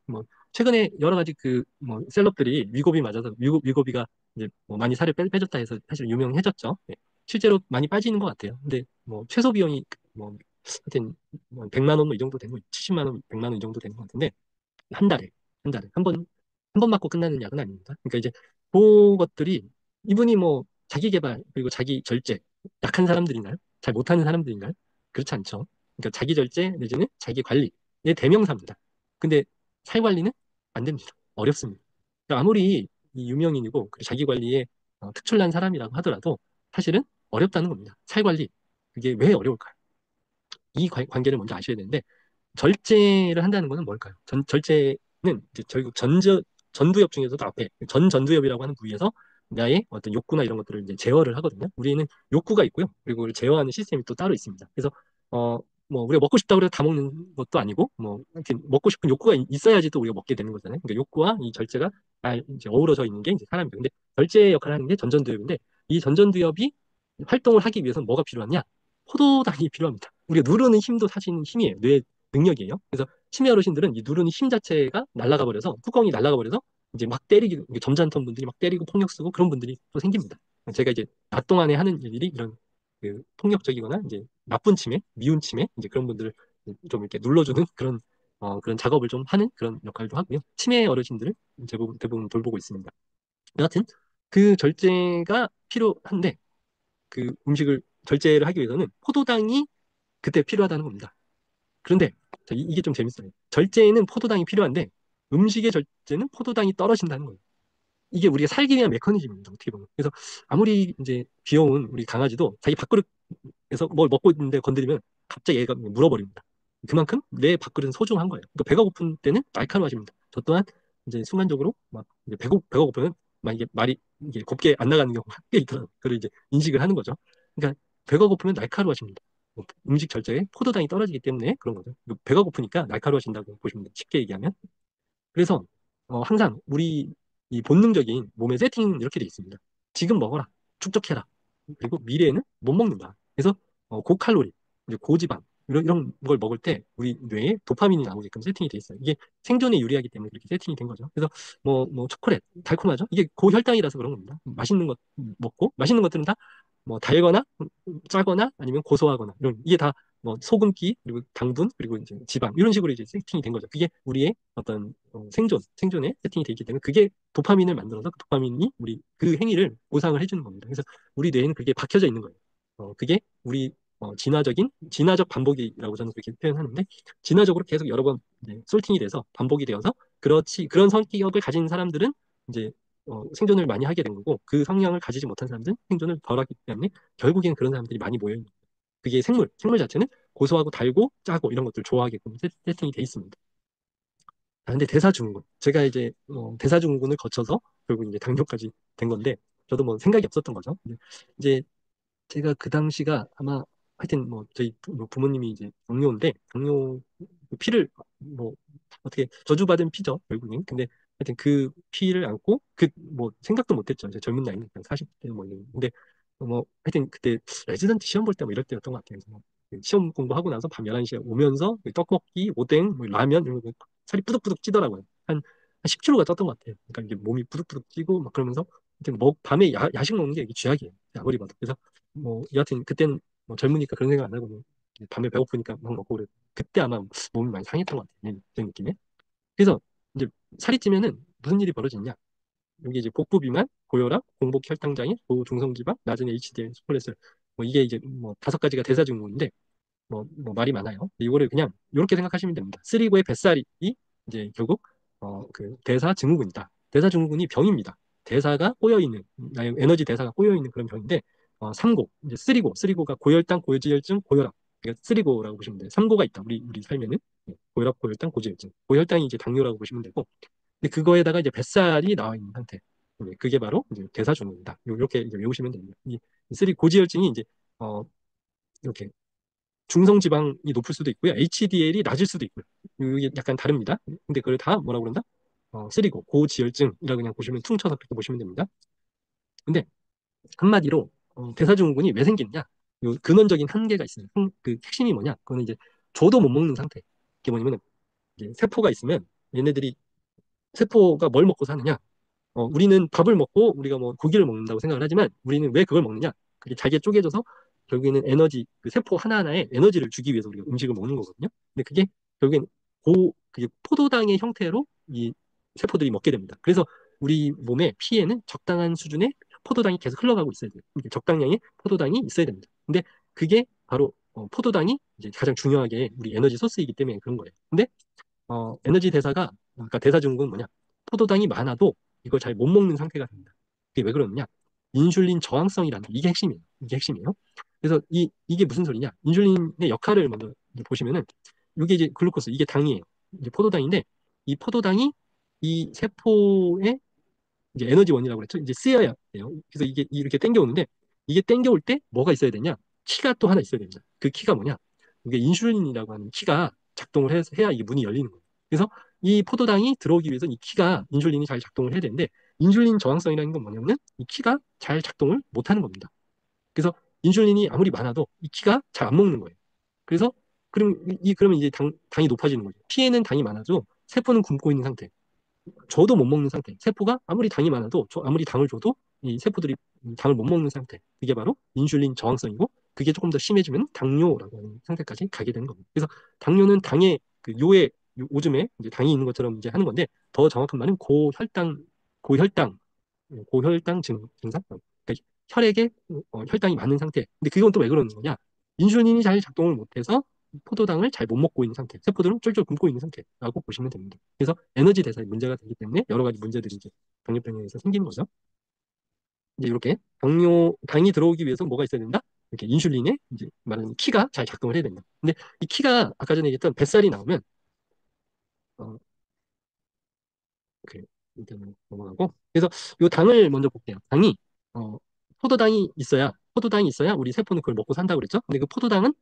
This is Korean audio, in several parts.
뭐 최근에 여러 가지 그 뭐 셀럽들이 위고비 맞아서 위고비가 이제 뭐 많이 살을 빼줬다 해서 사실 유명해졌죠. 네. 실제로 많이 빠지는 것 같아요. 근데 뭐 최소 비용이 뭐 하여튼 뭐 100만 원 뭐 이 정도 되는 거, 70만 원, 100만 원 이 정도 되는 것 같은데 한 달에 한 번 맞고 끝나는 약은 아닙니다. 그러니까 이제 그것들이 이분이 뭐 자기 개발 그리고 자기 절제 약한 사람들인가요? 잘 못하는 사람들인가요? 그렇지 않죠. 그러니까 자기 절제 내지는 자기 관리의 대명사입니다. 근데 살 관리는 안 됩니다. 어렵습니다. 그러니까 아무리 이 유명인이고 그리고 자기 관리에 특출난 사람이라고 하더라도 사실은 어렵다는 겁니다. 살 관리. 그게 왜 어려울까요? 이 관계를 먼저 아셔야 되는데 절제를 한다는 것은 뭘까요? 절제는 이제 결국 전두엽 중에서도 앞에 전두엽이라고 하는 부위에서 나의 어떤 욕구나 이런 것들을 이제 제어를 하거든요. 우리는 욕구가 있고요. 그리고 그걸 제어하는 시스템이 또 따로 있습니다. 그래서 어, 뭐 우리가 먹고 싶다고 해서 다 먹는 것도 아니고 뭐 하여튼 먹고 싶은 욕구가 있어야지 또 우리가 먹게 되는 거잖아요. 그러니까 욕구와 이 절제가 잘 이제 어우러져 있는 게 이제 사람이죠. 근데 절제 역할을 하는 게 전전두엽인데 이 전전두엽이 활동을 하기 위해서는 뭐가 필요하냐? 포도당이 필요합니다. 우리가 누르는 힘도 사실 힘이에요. 뇌 능력이에요. 그래서 치매 어르신들은 이 누르는 힘 자체가 날아가 버려서 뚜껑이 날아가 버려서 이제 막 때리기 점잖던 분들이 막 때리고 폭력 쓰고 그런 분들이 또 생깁니다. 제가 이제 낮 동안에 하는 일이 이런 그 폭력적이거나 이제 나쁜 치매, 미운 치매 이제 그런 분들을 좀 이렇게 눌러주는 그런 작업을 좀 하는 그런 역할도 하고요. 치매 어르신들을 대부분 돌보고 있습니다. 여하튼 그 절제가 필요한데 그 음식을 절제를 하기 위해서는 포도당이 그때 필요하다는 겁니다. 그런데 자, 이게 좀 재밌어요. 절제에는 포도당이 필요한데 음식의 절제는 포도당이 떨어진다는 거예요. 이게 우리가 살기 위한 메커니즘입니다. 어떻게 보면. 그래서 아무리 이제 귀여운 우리 강아지도 자기 밥그릇에서 뭘 먹고 있는데 건드리면 갑자기 얘가 물어버립니다. 그만큼 내 밥그릇은 소중한 거예요. 그러니까 배가 고픈 때는 날카로워집니다. 저 또한 이제 순간적으로 막 이제 배가 고프면 막 이게 말이 이게 곱게 안 나가는 경우가 꽤 있더라고요. 그걸 이제 인식을 하는 거죠. 그러니까 배가 고프면 날카로워집니다. 음식 절제에 포도당이 떨어지기 때문에 그런 거죠. 배가 고프니까 날카로워진다고 보시면 돼요. 쉽게 얘기하면. 그래서 항상 우리 이 본능적인 몸의 세팅은 이렇게 돼 있습니다. 지금 먹어라. 축적해라. 그리고 미래에는 못 먹는다. 그래서 고칼로리, 이제 고지방 이런 걸 먹을 때 우리 뇌에 도파민이 나오게끔 세팅이 돼 있어요. 이게 생존에 유리하기 때문에 그렇게 세팅이 된 거죠. 그래서 뭐 초콜릿 달콤하죠. 이게 고혈당이라서 그런 겁니다. 맛있는 것 먹고 맛있는 것들은 다 뭐 달거나 짜거나 아니면 고소하거나 이런 이게 다 뭐 소금기 그리고 당분 그리고 이제 지방 이런 식으로 이제 세팅이 된 거죠. 그게 우리의 어떤 생존에 세팅이 되어 있기 때문에 그게 도파민을 만들어서 그 도파민이 우리 그 행위를 보상을 해주는 겁니다. 그래서 우리 뇌에는 그게 박혀져 있는 거예요. 그게 우리 진화적 반복이라고 저는 그렇게 표현하는데 진화적으로 계속 여러 번 이제 솔팅이 돼서 반복이 되어서 그렇지 그런 성격을 가진 사람들은 이제 생존을 많이 하게 된 거고 그 성향을 가지지 못한 사람들은 생존을 덜 하기 때문에 결국엔 그런 사람들이 많이 모여 있는 거예요. 그게 생물 자체는 고소하고 달고 짜고 이런 것들 좋아하게끔 세팅이 돼 있습니다. 근데 대사증후군 제가 이제 대사증후군을 거쳐서 결국 이제 당뇨까지 된 건데 저도 뭐 생각이 없었던 거죠. 근데 이제 제가 그 당시가 아마 하여튼 뭐 저희 부모님이 이제 당뇨인데 당뇨 피를 뭐 어떻게 저주받은 피죠 결국엔. 근데 하여튼 그 피를 안고 그 뭐 생각도 못했죠. 이제 젊은 나이는 그냥 40대 뭐 이런. 근데 뭐 하여튼 그때 레지던트 시험 볼 때 뭐 이럴 때였던 것 같아요. 그래서 뭐 시험 공부하고 나서 밤 11시에 오면서 떡볶이, 오뎅, 뭐 라면 이런 거 살이 뿌득뿌득 찌더라고요. 한 10kg가 쪘던 것 같아요. 그러니까 이게 몸이 뿌득뿌득 찌고 막 그러면서 하여튼 밤에 야식 먹는 게 이게 쥐약이에요. 아무리 봐도. 그래서 뭐 여하튼 그때는 뭐 젊으니까 그런 생각 안 하고 뭐 밤에 배고프니까 막 먹고 그래. 그때 아마 몸이 많이 상했던 것 같아요. 그런 느낌에. 그래서 이제 살이 찌면은 무슨 일이 벌어지냐? 여기 이제 복부 비만, 고혈압, 공복 혈당 장애, 고중성지방, 낮은 HDL, 콜레스테롤. 뭐 이게 이제 뭐 5가지가 대사증후군인데 뭐 말이 많아요. 이거를 그냥 이렇게 생각하시면 됩니다. 쓰리고의 뱃살이 이제 결국 그 대사증후군이다. 대사증후군이 병입니다. 대사가 꼬여 있는 에너지 대사가 꼬여 있는 그런 병인데 삼고 이제 쓰리고가 고혈당, 고지혈증, 고혈압. 그러니까 쓰리고라고 보시면 돼요. 삼고가 있다. 우리 삶에는 고혈압, 고혈당, 고지혈증. 고혈당이 이제 당뇨라고 보시면 되고 근데 그거에다가 이제 뱃살이 나와 있는 상태. 그게 바로 이제 대사증후군이다. 이렇게 이제 외우시면 됩니다. 이 쓰리 고지혈증이 이제 어, 이렇게 중성지방이 높을 수도 있고요. HDL이 낮을 수도 있고요. 이게 약간 다릅니다. 근데 그걸 다 뭐라고 그런다? 쓰리고 고지혈증이라고 그냥 보시면 퉁쳐서 그렇게 보시면 됩니다. 근데 한마디로 대사증후군이 왜 생기느냐? 요 근원적인 한계가 있어요. 그 핵심이 뭐냐? 그거는 이제 줘도 못 먹는 상태. 이게 뭐냐면 이제 세포가 있으면 얘네들이 세포가 뭘 먹고 사느냐? 우리는 밥을 먹고 우리가 뭐 고기를 먹는다고 생각을 하지만 우리는 왜 그걸 먹느냐? 그게 잘게 쪼개져서 결국에는 에너지, 그 세포 하나하나에 에너지를 주기 위해서 우리가 음식을 먹는 거거든요. 근데 그게 결국엔 그게 포도당의 형태로 이 세포들이 먹게 됩니다. 그래서 우리 몸의 피에는 적당한 수준의 포도당이 계속 흘러가고 있어야 돼요. 이게 적당량의 포도당이 있어야 됩니다. 근데 그게 바로 포도당이 이제 가장 중요하게 우리 에너지 소스이기 때문에 그런 거예요. 근데 에너지 대사가, 그러니까 대사 증후군 뭐냐? 포도당이 많아도 이걸 잘 못 먹는 상태가 됩니다. 그게 왜 그러느냐? 인슐린 저항성이라는 게 이게 핵심이에요. 이게 핵심이에요. 그래서 이게 무슨 소리냐? 인슐린의 역할을 먼저 보시면은 이게 이제 글루코스, 이게 당이에요. 이제 포도당인데 이 포도당이 이 세포의 이제 에너지원이라고 그랬죠. 이제 쓰여야 돼요. 그래서 이게 이렇게 땡겨오는데 이게 땡겨올 때 뭐가 있어야 되냐? 키가 또 하나 있어야 됩니다. 그 키가 뭐냐? 이게 인슐린이라고 하는 키가 작동을 해야 이게 문이 열리는 거예요. 그래서 이 포도당이 들어오기 위해서 이 키가 인슐린이 잘 작동을 해야 되는데 인슐린 저항성이라는 건 뭐냐면은 이 키가 잘 작동을 못 하는 겁니다. 그래서 인슐린이 아무리 많아도 이 키가 잘 안 먹는 거예요. 그래서 그러면 이제 당이 높아지는 거죠. 피에는 당이 많아도 세포는 굶고 있는 상태. 저도 못 먹는 상태. 세포가 아무리 당이 많아도 아무리 당을 줘도 이 세포들이 당을 못 먹는 상태. 그게 바로 인슐린 저항성이고 그게 조금 더 심해지면 당뇨라고 하는 상태까지 가게 되는 겁니다. 그래서 당뇨는 당의 그 요에 오줌에 이제 당이 있는 것처럼 이제 하는 건데 더 정확한 말은 고혈당 고혈당 증상. 그러니까 혈액에 혈당이 많은 상태. 근데 그건 또 왜 그러는 거냐? 인슐린이 잘 작동을 못해서 포도당을 잘 못 먹고 있는 상태. 세포들은 쫄쫄 굶고 있는 상태라고 보시면 됩니다. 그래서 에너지 대사에 문제가 되기 때문에 여러 가지 문제들이 이제 당뇨병에 의해서 생기는 거죠. 이제 이렇게 당이 들어오기 위해서 뭐가 있어야 된다? 이렇게 인슐린에 이제 말하는 키가 잘 작동을 해야 된다. 근데 이 키가 아까 전에 얘기했던 뱃살이 나오면 어, 그 일단 넘어가고 그래서 이 당을 먼저 볼게요. 당이 어, 포도당이 있어야 우리 세포는 그걸 먹고 산다고 그랬죠. 근데 그 포도당은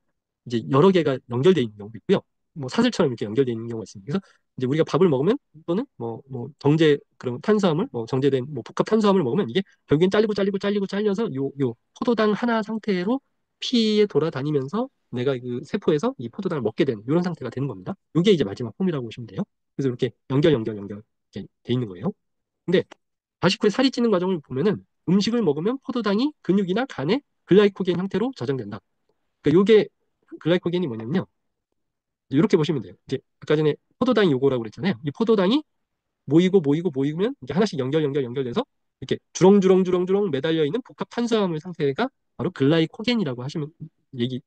이제 여러 개가 연결되어 있는 경우도 있고요. 뭐 사슬처럼 이렇게 연결되어 있는 경우가 있습니다. 그래서 이제 우리가 밥을 먹으면 또는 뭐 정제 그런 탄수화물, 뭐 정제된 뭐 복합 탄수화물을 먹으면 이게 결국엔 잘리고 잘려서 요 포도당 하나 상태로 피에 돌아다니면서 내가 그 세포에서 이 포도당을 먹게 되는 이런 상태가 되는 겁니다. 이게 이제 마지막 폼이라고 보시면 돼요. 그래서 이렇게 연결 이렇게 돼 있는 거예요. 근데 다시 후에 살이 찌는 과정을 보면은 음식을 먹으면 포도당이 근육이나 간에 글라이코겐 형태로 저장된다. 그러니까 요게 글라이코겐이 뭐냐면요. 이렇게 보시면 돼요. 이제 아까 전에 포도당이 요거라고 그랬잖아요. 이 포도당이 모이면 이제 하나씩 연결돼서 이렇게 주렁주렁 매달려 있는 복합 탄수화물 상태가 바로 글라이코겐이라고 하시면 이제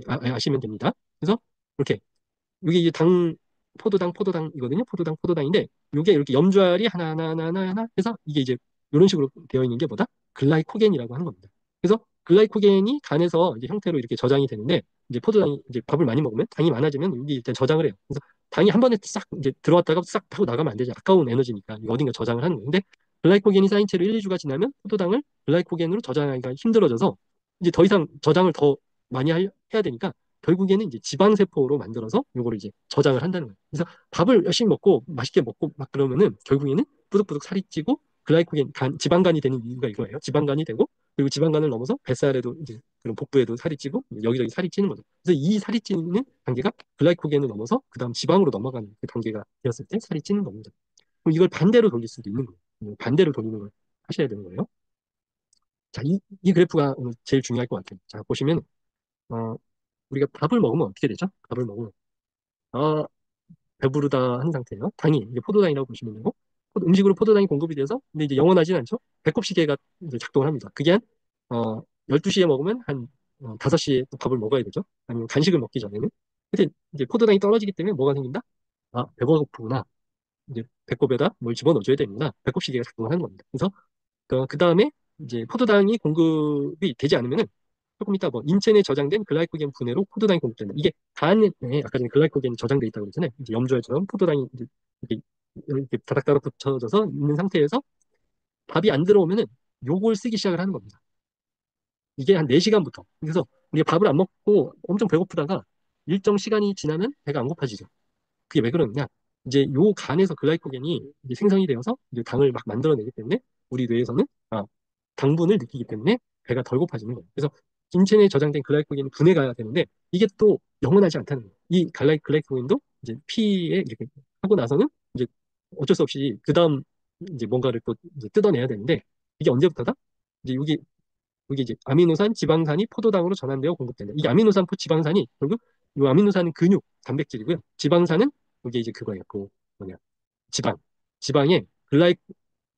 아시면 됩니다. 그래서 이렇게 이게 이제 포도당이거든요. 포도당인데 이게 이렇게 염좌알이 하나 해서 이게 이제 이런 식으로 되어 있는 게 뭐다? 글라이코겐이라고 하는 겁니다. 그래서 글라이코겐이 간에서 이제 형태로 이렇게 저장이 되는데 이제 포도당이 이제 밥을 많이 먹으면 당이 많아지면 여기 일단 저장을 해요. 그래서 당이 한 번에 싹 이제 들어왔다가 싹 하고 나가면 안 되죠. 아까운 에너지니까 어딘가 저장을 하는 건데 글라이코겐이 쌓인 채로 1, 2주가 지나면 포도당을 글라이코겐으로 저장하기가 힘들어져서 이제 더 이상 저장을 더 많이 해야 되니까 결국에는 이제 지방세포로 만들어서 요거를 이제 저장을 한다는 거예요. 그래서 밥을 열심히 먹고 맛있게 먹고 막 그러면은 결국에는 뿌득뿌득 살이 찌고 지방간이 되는 이유가 이거예요. 지방간이 되고 그리고 지방간을 넘어서 뱃살에도 이제 그런 복부에도 살이 찌고 여기저기 살이 찌는 거죠. 그래서 이 살이 찌는 단계가 글라이코겐을 넘어서 그다음 지방으로 넘어가는 그 단계가 되었을 때 살이 찌는 겁니다. 그럼 이걸 반대로 돌릴 수도 있는 거예요. 반대로 돌리는 걸 하셔야 되는 거예요. 자, 이 그래프가 오늘 제일 중요할 것 같아요. 자, 보시면 어, 우리가 밥을 먹으면 어떻게 되죠? 밥을 먹으면 아, 배부르다 한 상태예요. 당이 이제 포도당이라고 보시면 되고 음식으로 포도당이 공급이 돼서 근데 이제 영원하진 않죠. 배꼽 시계가 이제 작동을 합니다. 그게 한 12시에 먹으면 한 5시에 또 밥을 먹어야 되죠. 아니면 간식을 먹기 전에는. 근데 이제 포도당이 떨어지기 때문에 뭐가 생긴다? 아, 배가 고프구나. 이제 배꼽에다 뭘 집어넣어줘야 되는구나. 배꼽 시계가 작동을 하는 겁니다. 그래서 그 다음에 이제 포도당이 공급이 되지 않으면은 조금 이따 뭐 인체 내 저장된 글라이코겐 분해로 포도당이 공급된다. 이게 간에 아까 전에 글라이코겐이 저장돼 있다고 그랬잖아요. 이제 염조알처럼 포도당이 이제 이렇게 다닥다닥 붙여져서 있는 상태에서 밥이 안 들어오면은 요걸 쓰기 시작을 하는 겁니다. 이게 한 4시간부터. 그래서 우리가 밥을 안 먹고 엄청 배고프다가 일정 시간이 지나면 배가 안 고파지죠. 그게 왜 그러느냐? 이제 요 간에서 글라이코겐이 이제 생성이 되어서 이제 당을 막 만들어내기 때문에 우리 뇌에서는 당분을 느끼기 때문에 배가 덜 고파지는 거예요. 그래서 인체 내에 저장된 글라이코겐이 분해가 되는데 이게 또 영원하지 않다는 거예요. 이 글라이코겐도 이제 피에 이렇게 하고 나서는 이제 어쩔 수 없이 그 다음 이제 뭔가를 또 이제 뜯어내야 되는데 이게 언제부터다? 이제 여기 이제 아미노산, 지방산이 포도당으로 전환되어 공급된다. 이 아미노산, 지방산이 결국 이 아미노산은 근육, 단백질이고요. 지방산은 이게 이제 그거예요. 그 뭐냐 지방. 지방에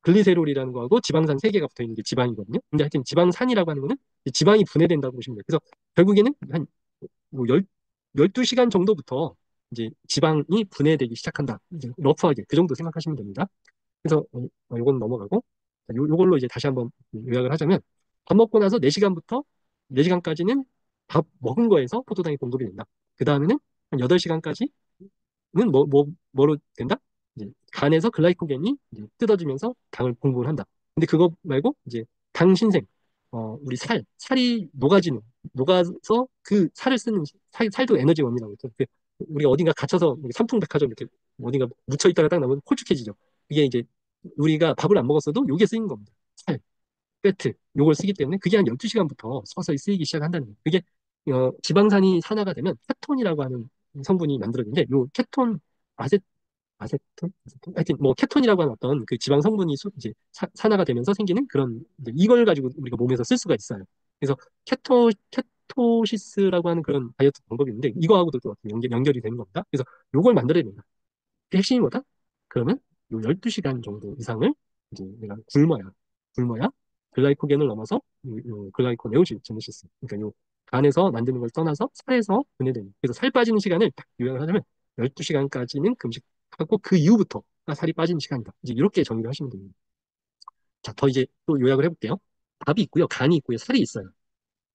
글리세롤이라는 거하고 지방산 세 개가 붙어 있는 게 지방이거든요. 근데 하여튼 지방산이라고 하는 거는 이 지방이 분해된다고 보시면 돼요. 그래서 결국에는 한뭐 12시간 정도부터 이제 지방이 분해되기 시작한다. 이제 러프하게 그 정도 생각하시면 됩니다. 그래서 요건 넘어가고 요걸로 이제 다시 한번 요약을 하자면 밥 먹고 나서 4시간부터 4시간까지는 밥 먹은 거에서 포도당이 공급이 된다. 그 다음에는 한 8시간까지 는 뭐로 된다? 이제 간에서 글라이코겐이 이제 뜯어지면서 당을 공급을 한다. 근데 그거 말고 이제 당 신생, 우리 살이 녹아서 그 살을 쓰는 살도 에너지원이라고 했죠. 우리가 어딘가 갇혀서 삼풍백화점 이렇게 어딘가 묻혀 있다가 딱 나오면 홀쭉해지죠. 이게 이제 우리가 밥을 안 먹었어도 요게 쓰이는 겁니다. 배트 요걸 쓰기 때문에 그게 한 12시간부터 서서히 쓰이기 시작한다는 거예요. 그게 지방산이 산화가 되면 케톤이라고 하는 성분이 만들어지는데 요 케톤 아세 아세톤 하여튼 뭐 케톤이라고 하는 어떤 그 지방 성분이 이제 산화가 되면서 생기는 그런 이걸 가지고 우리가 몸에서 쓸 수가 있어요. 그래서 케토시스라고 하는 그런 다이어트 방법이 있는데 이거하고도 또 연결이 되는 겁니다. 그래서 요걸 만들어야 된다. 그 핵심이 뭐다? 그러면 요 12시간 정도 이상을 이제 내가 굶어야 글라이코겐을 넘어서 요 글라이코네오제네시스 그러니까 요 간에서 만드는 걸 떠나서 살에서 분해되는 그래서 살 빠지는 시간을 딱 요약을 하자면 12시간까지는 금식하고 그 이후부터가 살이 빠지는 시간이다. 이제 이렇게 정리를 하시면 됩니다. 자, 더 이제 또 요약을 해볼게요. 밥이 있고요, 간이 있고요, 살이 있어요.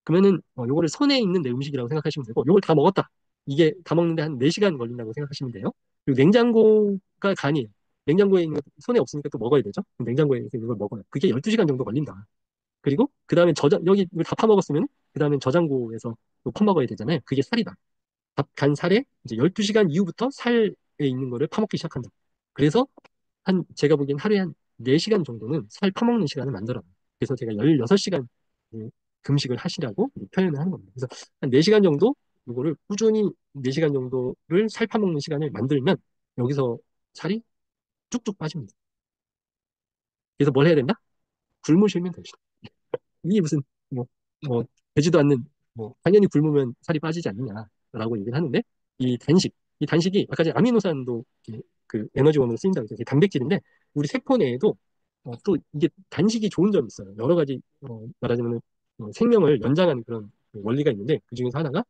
그러면은 요거를 손에 있는 내 음식이라고 생각하시면 되고 요걸 다 먹었다. 이게 다 먹는데 한 4시간 걸린다고 생각하시면 돼요. 그리고 냉장고가 간이에요. 냉장고에 있는 거 손에 없으니까 또 먹어야 되죠. 냉장고에 있는 걸 먹어요. 그게 12시간 정도 걸린다. 그리고 그 다음에 여기 이걸 다 파먹었으면 그 다음에 저장고에서 또 퍼먹어야 되잖아요. 그게 살이다. 간 살에 이제 12시간 이후부터 살에 있는 거를 파먹기 시작한다. 그래서 제가 보기엔 하루에 한 4시간 정도는 살 파먹는 시간을 만들어요. 그래서 제가 16시간 금식을 하시라고 표현을 하는 겁니다. 그래서 한 4시간 정도 이거를 꾸준히 4시간 정도를 살 파먹는 시간을 만들면 여기서 살이 쭉쭉 빠집니다. 그래서 뭘 해야 된다? 굶으시면 됩니다. 이게 무슨 뭐, 뭐 되지도 않는 당연히 굶으면 살이 빠지지 않느냐라고 얘기를 하는데 이 단식이 아까 전에 아미노산도 그 에너지원으로 쓰인다고 했죠. 이게 단백질인데 우리 세포 내에도 또 이게 단식이 좋은 점이 있어요. 여러 가지 말하자면 생명을 연장하는 그런 원리가 있는데 그 중에서 하나가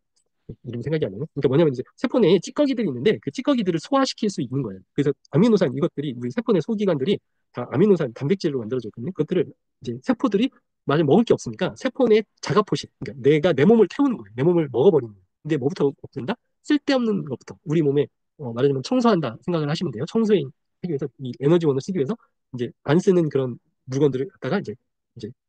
이름 생각이 안 나네. 그러니까 뭐냐면 이제 세포 내에 찌꺼기들이 있는데 그 찌꺼기들을 소화시킬 수 있는 거예요. 그래서 아미노산 이것들이 우리 세포 내 소기관들이 다 아미노산 단백질로 만들어졌거든요. 그것들을 이제 세포들이 만약 먹을 게 없으니까 세포 내 자가 포식, 그러니까 내가 내 몸을 태우는 거예요. 내 몸을 먹어버리는 거예요. 근데 뭐부터 없앤다? 쓸데없는 것부터 우리 몸에 말하자면 청소한다 생각을 하시면 돼요. 청소에 하기 위해서 이 에너지원을 쓰기 위해서 이제 안 쓰는 그런 물건들을 갖다가 이제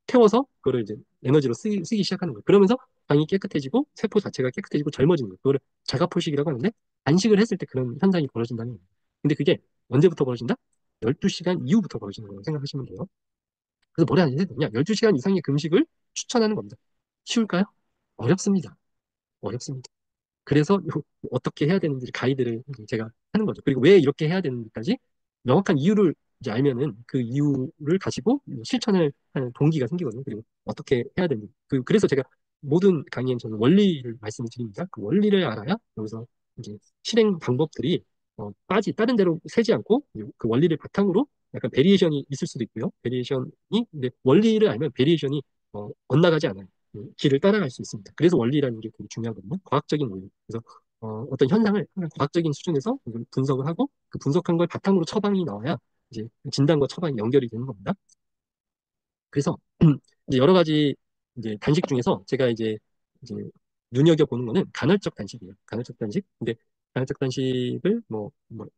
태워서 그거를 이제 에너지로 쓰기 시작하는 거예요. 그러면서 당이 깨끗해지고 세포 자체가 깨끗해지고 젊어지는 거예요. 그거를 자가포식이라고 하는데 단식을 했을 때 그런 현상이 벌어진다는 거예요. 근데 그게 언제부터 벌어진다? 12시간 이후부터 벌어지는 거라고 생각하시면 돼요. 그래서 뭘 해야 되냐? 12시간 이상의 금식을 추천하는 겁니다. 쉬울까요? 어렵습니다. 어렵습니다. 그래서 어떻게 해야 되는지 가이드를 제가 하는 거죠. 그리고 왜 이렇게 해야 되는지까지 명확한 이유를 이제 알면은 그 이유를 가지고 실천을 하는 동기가 생기거든요. 그리고 어떻게 해야 되는지. 그래서 제가 모든 강의엔 저는 원리를 말씀을 드립니다. 그 원리를 알아야 여기서 이제 실행 방법들이 다른 데로 새지 않고 그 원리를 바탕으로 약간 베리에이션이 있을 수도 있고요. 베리에이션이 근데 원리를 알면 베리에이션이 엇나가지 않아요. 길을 따라갈 수 있습니다. 그래서 원리라는 게 되게 중요하거든요. 과학적인 원리. 그래서 어떤 현상을 과학적인 수준에서 분석을 하고 그 분석한 걸 바탕으로 처방이 나와야 이제 진단과 처방이 연결이 되는 겁니다. 그래서 이제 여러 가지 이제 단식 중에서 제가 이제 눈여겨 보는 거는 간헐적 단식이에요. 간헐적 단식. 근데 간헐적 단식을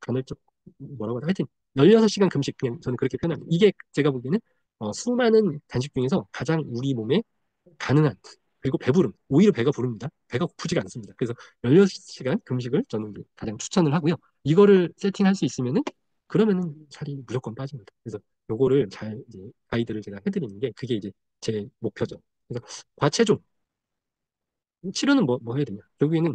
간헐적 뭐라고 하죠? 하여튼 16시간 금식 그냥 저는 그렇게 표현합니다. 이게 제가 보기에는 수많은 단식 중에서 가장 우리 몸에 가능한 그리고 배부름 오히려 배가 부릅니다. 배가 고프지가 않습니다. 그래서 16시간 금식을 저는 가장 추천을 하고요. 이거를 세팅할 수 있으면은 그러면은 살이 무조건 빠집니다. 그래서 요거를 잘 이제 가이드를 제가 해드리는 게 그게 이제 제 목표죠. 그래서 과체중 치료는 뭐 해야 되냐? 결국에는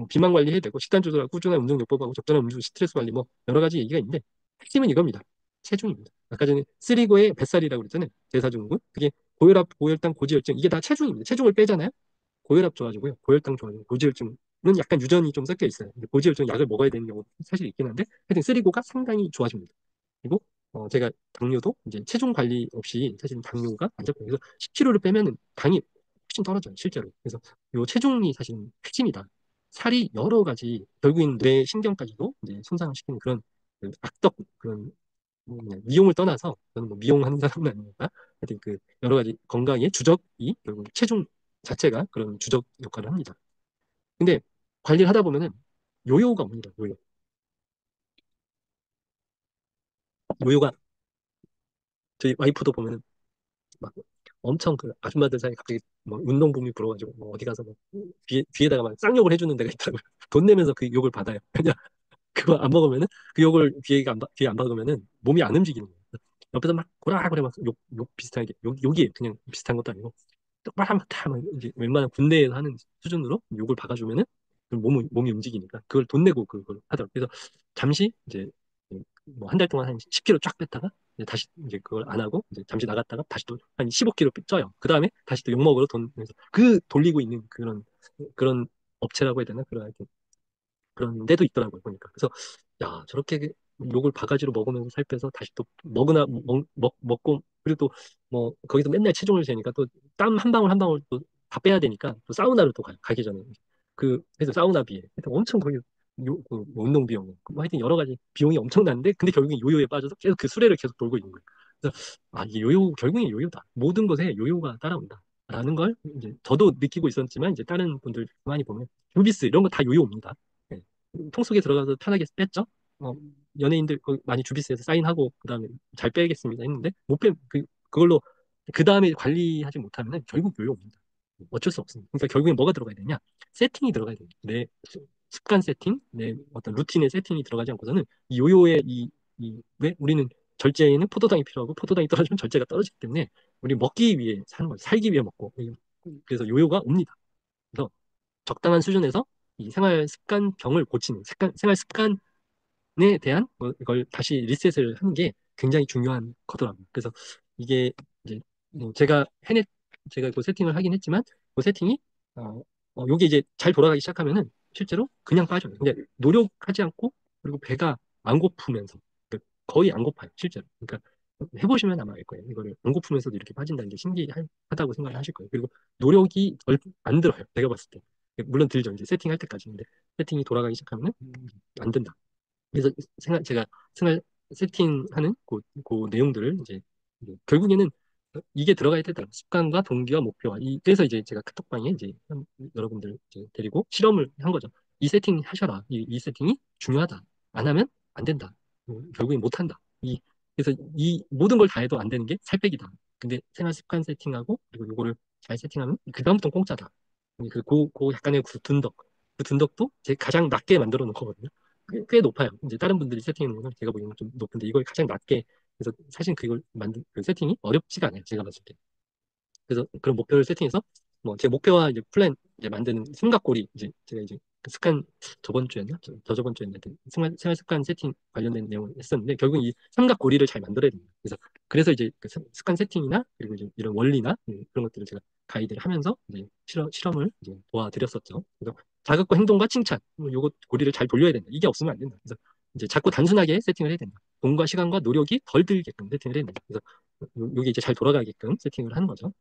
비만 관리해야 되고 식단 조절하고 꾸준한 운동 요법하고 적절한 음주 스트레스 관리 뭐 여러 가지 얘기가 있는데 핵심은 이겁니다. 체중입니다. 아까 전에 쓰리고의 뱃살이라고 그랬잖아요. 대사증후군. 그게 고혈압, 고혈당, 고지혈증 이게 다 체중입니다. 체중을 빼잖아요. 고혈압 좋아지고요. 고혈당 좋아지고 고지혈증은 약간 유전이 좀 섞여 있어요. 고지혈증 약을 먹어야 되는 경우 사실 있긴 한데 하여튼 쓰리고가 상당히 좋아집니다. 그리고 제가 당뇨도 이제 체중 관리 없이 사실 당뇨가 안 잡혀요. 그래서 10kg를 빼면은 당이 훨씬 떨어져요, 실제로. 그래서 요 체중이 사실 핵심이다. 살이 여러 가지 결국엔 뇌 신경까지도 이제 손상시키는 그런 그 악덕 그런 그냥 미용을 떠나서 저는 뭐 미용하는 사람은 아니니까 하여튼 그 여러 가지 건강의 주적이 결국 체중 자체가 그런 주적 역할을 합니다. 근데 관리를 하다 보면은 요요가 옵니다. 요요. 요요가 저희 와이프도 보면은 막 엄청 그 아줌마들 사이에 갑자기 뭐 운동복이 불어가지고 뭐 어디 가서 뭐 뒤에다가 막 쌍욕을 해주는 데가 있더라고요. 돈 내면서 그 욕을 받아요. 그냥 그거 안 먹으면은 그 욕을 뒤에 안 박으면은 몸이 안 움직이는 거예요. 옆에서 막 고라고라 막 욕 비슷하게 욕이에요. 그냥 비슷한 것도 아니고 똑바로 막 이제 웬만한 군대에서 하는 수준으로 욕을 박아주면은 그 몸이 움직이니까 그걸 돈 내고 그걸 하더라고요. 그래서 잠시 이제 뭐 한 달 동안 한 10kg 쫙 뺐다가 이제 다시 이제 그걸 안 하고 이제 잠시 나갔다가 다시 또 한 15kg 쪄요. 그 다음에 다시 또 욕 먹으러 돈 내서 그 돌리고 있는 그런 업체라고 해야 되나 그런 데도 있더라고요 보니까. 그래서 야 저렇게 욕을 바가지로 먹으면서 살 빼서 다시 또 먹고 그리고 또 뭐 거기서 맨날 체중을 재니까 또 땀 한 방울 한 방울 또 다 빼야 되니까 또 사우나를 또 가기 전에 그래서 사우나비에 하여튼 엄청 거기 뭐 운동 비용 뭐 하여튼 여러 가지 비용이 엄청난데 근데 결국엔 요요에 빠져서 계속 그 수레를 계속 돌고 있는 거예요. 그래서 아 이게 요요 결국엔 요요다. 모든 것에 요요가 따라온다. 라는 걸 이제 저도 느끼고 있었지만 이제 다른 분들 많이 보면 루비스 이런 거 다 요요입니다. 예. 통 속에 들어가서 편하게 뺐죠. 연예인들 많이 주비스에서 사인하고 그다음에 잘 빼겠습니다 했는데 못 빼, 그걸로 그다음에 관리하지 못하면 결국 요요입니다. 어쩔 수 없습니다. 그러니까 결국엔 뭐가 들어가야 되냐? 세팅이 들어가야 됩니다. 내 습관 세팅, 내 어떤 루틴의 세팅이 들어가지 않고서는 이 요요의 왜 우리는 절제에는 포도당이 필요하고 포도당이 떨어지면 절제가 떨어지기 때문에 우리 먹기 위해 사는 거예요. 살기 위해 먹고. 그래서 요요가 옵니다. 그래서 적당한 수준에서 이 생활 습관병을 고치는 생활 습관에 대한 이걸 다시 리셋을 하는 게 굉장히 중요한 거더라고요. 그래서 이게 이제 제가 제가 그 세팅을 하긴 했지만 그 세팅이 요게 이제 잘 돌아가기 시작하면은 실제로 그냥 빠져요. 근데 노력하지 않고 그리고 배가 안 고프면서 거의 안 고파요, 실제로. 그러니까 해보시면 아마 알 거예요. 이거를 안 고프면서도 이렇게 빠진다는 게 신기하다고 생각을 하실 거예요. 그리고 노력이 덜 안 들어요. 내가 봤을 때. 물론 들죠. 이제 세팅할 때까지인데 세팅이 돌아가기 시작하면 안 된다. 그래서 제가 생활 세팅하는 그 내용들을 이제 결국에는 이게 들어가야 되다. 습관과 동기와 목표와 그래서 이제 제가 카톡방에 이제 여러분들 이제 데리고 실험을 한 거죠. 이 세팅 하셔라. 이 세팅이 중요하다. 안 하면 안 된다. 결국엔 못 한다. 그래서 이 모든 걸 다 해도 안 되는 게 살 빼기다. 근데 생활 습관 세팅하고 그리고 이거를 잘 세팅하면 그다음부터는 공짜다. 그 약간의 그 둔덕도 제 가장 낮게 만들어 놓은 거거든요. 꽤 높아요. 이제 다른 분들이 세팅해 놓은 건 제가 보기에는 좀 높은데 이걸 가장 낮게 그래서 사실 그걸 만든 그 세팅이 어렵지가 않아요. 제가 봤을 때. 그래서 그런 목표를 세팅해서 뭐 제 목표와 이제 플랜 이제 만드는 삼각고리 이제 제가 이제 그 습관 저번 주였나 저번 주였나 생활 습관 세팅 관련된 내용을 했었는데 결국 이 삼각고리를 잘 만들어야 됩니다. 그래서 이제 그 습관 세팅이나 그리고 이제 이런 원리나 그런 것들을 제가 가이드를 하면서 이제 실험을 이제 도와드렸었죠. 그래서 자극과 행동과 칭찬 요거 고리를 잘 돌려야 된다. 이게 없으면 안 된다. 그래서 이제 자꾸 단순하게 세팅을 해야 된다. 돈과 시간과 노력이 덜 들게끔 세팅을 해야 된다. 그래서 요게 이제 잘 돌아가게끔 세팅을 하는 거죠.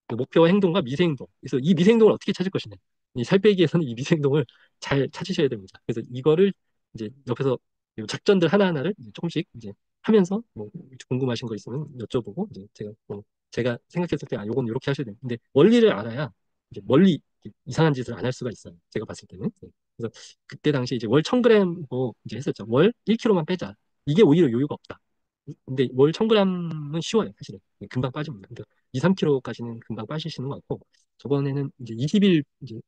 그 목표와 행동과 미세행동. 그래서 이 미세행동을 어떻게 찾을 것이냐. 이 살 빼기에서는 이 미세행동을 잘 찾으셔야 됩니다. 그래서 이거를 이제 옆에서 이 작전들 하나하나를 이제 조금씩 이제 하면서 뭐 궁금하신 거 있으면 여쭤보고 이제 제가 생각했을 때 요건 이렇게 하셔야 됩니다. 근데 원리를 알아야 이제 멀리 이상한 짓을 안 할 수가 있어요. 제가 봤을 때는. 네. 그래서 그때 당시 이제 월 1000g 뭐 이제 했었죠. 월 1kg만 빼자. 이게 오히려 요요가 없다. 근데 월 1000g은 쉬워요, 사실은. 금방 빠집니다. 2, 3kg까지는 금방 빠지시는 것 같고, 저번에는 이제 20일 이제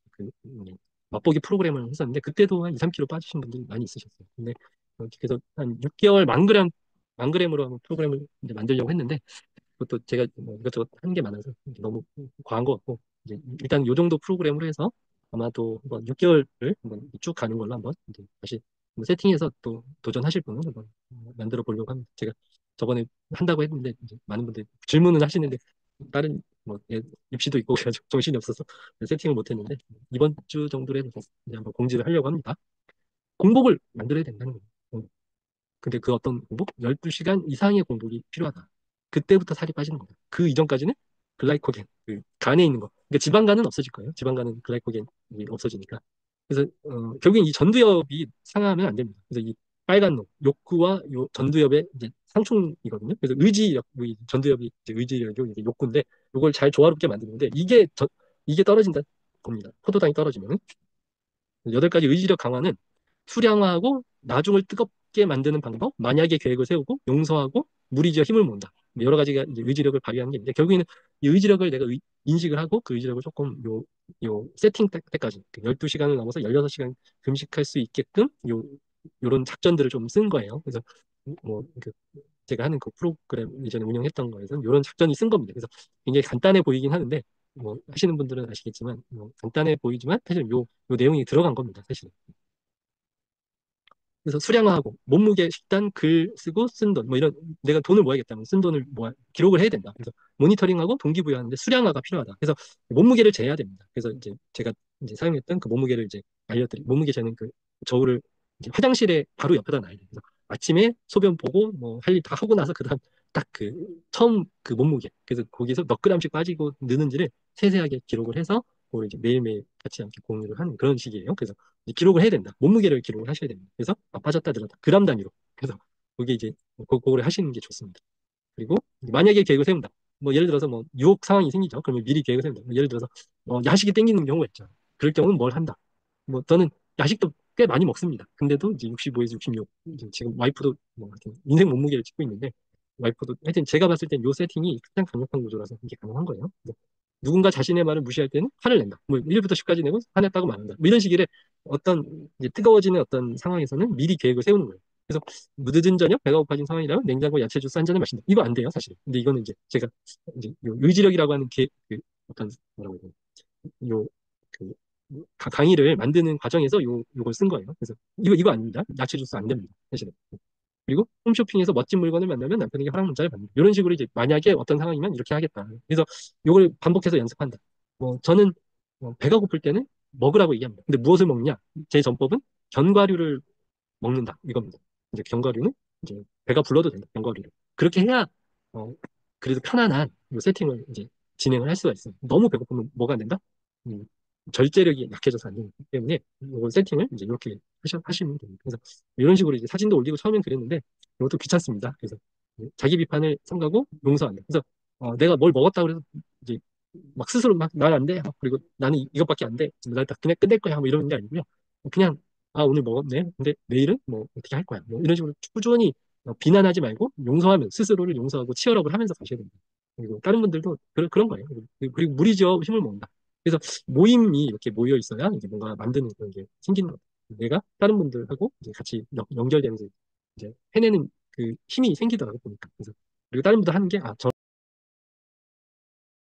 맛보기 프로그램을 했었는데, 그때도 한 2, 3kg 빠지신 분들이 많이 있으셨어요. 근데 그래서 한 6개월 만 그램으로 하는 프로그램을 이제 만들려고 했는데, 그것도 제가 뭐 이것저것 하는 게 많아서 너무 과한 것 같고, 이제 일단 요 정도 프로그램으로 해서 아마도 한번 6개월을 한번 쭉 가는 걸로 한번 이제 다시 뭐 세팅해서 또 도전하실 분은 한번 만들어 보려고 합니다. 제가 저번에 한다고 했는데 이제 많은 분들이 질문은 하시는데 다른 뭐 입시도 있고 그래가지고 정신이 없어서 세팅을 못 했는데 이번 주 정도로 해서 이제 한번 공지를 하려고 합니다. 공복을 만들어야 된다는 거예요. 근데 그 어떤 공복? 12시간 이상의 공복이 필요하다. 그때부터 살이 빠지는 거다. 그 이전까지는 글라이코겐, 그 간에 있는 거. 그러니까 지방간은 없어질 거예요. 지방간은 글라이코겐이 없어지니까. 그래서 결국엔 이 전두엽이 상하면 안 됩니다. 그래서 이 빨간 놈, 욕구와 요 전두엽의 이제 상충이거든요. 그래서 의지력, 이 전두엽이 이제 의지력이고 이제 욕구인데 이걸 잘 조화롭게 만드는데 이게 떨어진다 겁니다. 포도당이 떨어지면. 여덟 가지 의지력 강화는 수량화하고 나중을 뜨겁게 만드는 방법, 만약의 계획을 세우고 용서하고 무리지어 힘을 모은다. 뭐 여러 가지가 이제 의지력을 발휘하는 게 있는데 결국에는 이 의지력을 내가 인식을 하고 그 의지력을 조금 요 세팅 때까지 12시간을 넘어서 16시간 금식할 수 있게끔 요런 작전들을 좀 쓴 거예요. 그래서 그 제가 하는 그 프로그램 이전에 운영했던 거에서 이런 작전이 쓴 겁니다. 그래서 굉장히 간단해 보이긴 하는데 뭐 하시는 분들은 아시겠지만 뭐 간단해 보이지만 사실 요 내용이 들어간 겁니다. 사실은. 그래서 수량화하고 몸무게, 식단, 글 쓰고 쓴 돈, 뭐 이런 내가 돈을 모아야겠다면 쓴 돈을 모아 기록을 해야 된다. 그래서 모니터링하고 동기부여하는데 수량화가 필요하다. 그래서 몸무게를 재야 됩니다. 그래서 이제 제가 이제 사용했던 그 몸무게를 이제 몸무게 재는 그 저울을 이제 화장실에 바로 옆에다 놔야 돼요. 그래서 아침에 소변 보고 뭐 할 일 다 하고 나서 그다음 딱 그 처음 그 몸무게 그래서 거기서 몇 그램씩 빠지고 느는지를 세세하게 기록을 해서 그걸 이제 매일매일 같이 함께 공유를 하는 그런 식이에요. 그래서 기록을 해야 된다. 몸무게를 기록을 하셔야 됩니다. 그래서 빠졌다 늘었다. 그람 단위로. 그래서 그게 이제 그거를 하시는 게 좋습니다. 그리고 만약에 계획을 세운다. 뭐 예를 들어서 뭐 유혹 상황이 생기죠. 그러면 미리 계획을 세운다. 뭐 예를 들어서 야식이 땡기는 경우가 있죠. 그럴 경우는 뭘 한다. 뭐 저는 야식도 꽤 많이 먹습니다. 근데도 이제 65에서 66. 이제 지금 와이프도 뭐 하여튼 인생 몸무게를 찍고 있는데 와이프도 하여튼 제가 봤을 땐 요 세팅이 가장 강력한 구조라서 이게 가능한 거예요. 누군가 자신의 말을 무시할 때는 화를 낸다. 뭐 1부터 10까지 내고 화냈다고 말한다. 뭐 이런 식의 어떤 이제 뜨거워지는 어떤 상황에서는 미리 계획을 세우는 거예요. 그래서 늦은 저녁 배가 고파진 상황이라면 냉장고 야채 주스 한 잔을 마신다. 이거 안 돼요, 사실. 근데 이거는 이제 제가 이제 요 의지력이라고 하는 그 어떤 뭐라고 해야 되나 요그 강의를 만드는 과정에서 요걸 쓴 거예요. 그래서 이거 아닙니다. 야채 주스 안 됩니다. 사실은. 그리고 홈쇼핑에서 멋진 물건을 만나면 남편에게 허락 문자를 받는다. 이런 식으로 이제 만약에 어떤 상황이면 이렇게 하겠다. 그래서 이걸 반복해서 연습한다. 뭐 저는 배가 고플 때는 먹으라고 얘기합니다. 근데 무엇을 먹냐? 제 전법은 견과류를 먹는다. 이겁니다. 이제 견과류는 이제 배가 불러도 된다. 견과류를. 그렇게 해야 어, 그래도 편안한 요 세팅을 이제 진행을 할 수가 있어요. 너무 배고프면 뭐가 안 된다? 음, 절제력이 약해져서 안 되기 때문에 이걸 세팅을 이제 이렇게 하시면 됩니다. 그래서 이런 식으로 이제 사진도 올리고 처음엔 그랬는데 이것도 귀찮습니다. 그래서 자기 비판을 삼가고 용서한다. 그래서 내가 뭘 먹었다 그래서 이제 막 스스로 막 말 안 돼. 그리고 나는 이것밖에 안 돼. 나 그냥 끝낼 거야. 뭐 이러는 게 아니고요. 그냥 오늘 먹었네. 근데 내일은 뭐 어떻게 할 거야. 뭐 이런 식으로 꾸준히 비난하지 말고 용서하면 스스로를 용서하고 치열업을 하면서 가셔야 됩니다. 그리고 다른 분들도 그런 거예요. 그리고 무리지어 힘을 모은다. 그래서 모임이 이렇게 모여 있어야 이제 뭔가 만드는 그런 게 생기는 거예요. 내가 다른 분들하고 이제 같이 연결되면서 이제 해내는 그 힘이 생기더라고요. 보니까. 그래서 그리고 다른 분들 하는 게